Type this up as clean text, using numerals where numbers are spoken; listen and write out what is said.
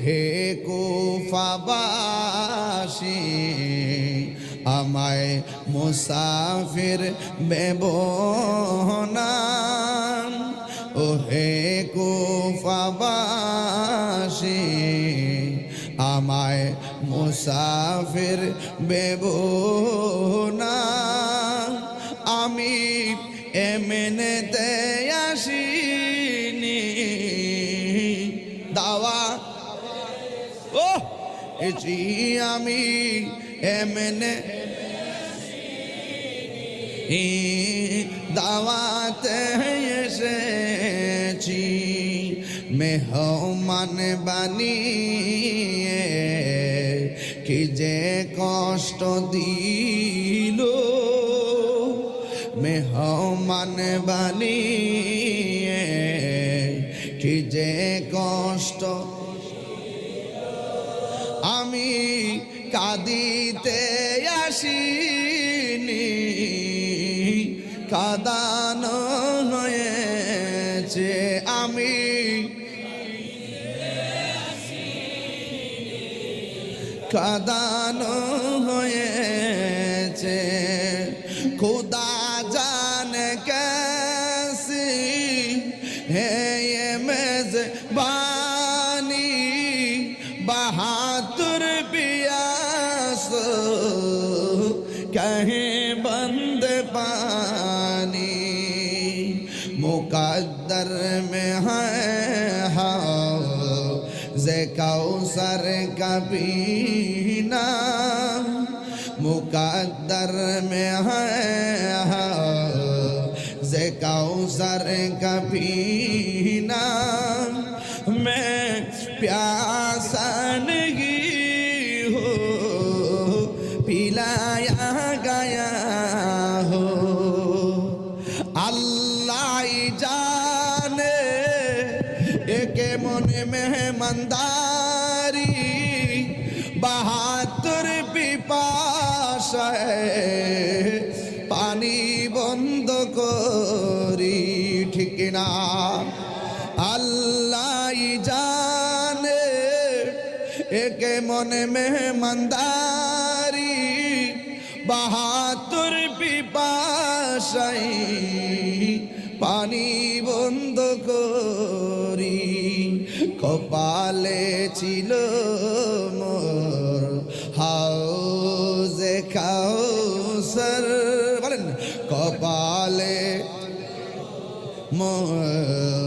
হে কুফাবাসী আমায় মুসাফির ভেবো না। ও হে কুফাবাসী আমায় মুসাফির ভেবো না। আমি এমনেতে আসিনি দাওয়া ও জি আমি এমনে দাওয়াতে এসেছি মেহমান বানিয়ে কি যে কষ্ট দিল মেহমান বানিয়ে কি যে কষ্ট। আমি কাঁদিতে আসিনি কাঁদানো হয়েছে। আমি কাঁদানো হয়েছে। খুদা জানে कैसी है ये मेज़बानी बहादुर पियास कहीं बंद पानी मुकद्दर में है हौज़े कौसर का पीना मुकद्दर में है हौज़े कौसर का पीना। मैं प्यासा नहीं हो पिलाया गया हो। अल्लाह जाने एक मन मेहमानदारी बहादुर पिपासाয় পানি বন্ধ করি ঠিক না। আল্লাহ জানে একে মনে মেহমানদারি বাহাদুর পিপাসায় পানি বন্ধ করি। কপালে ছিল মোর হাউজে কাউসার বলেন কপালে মোর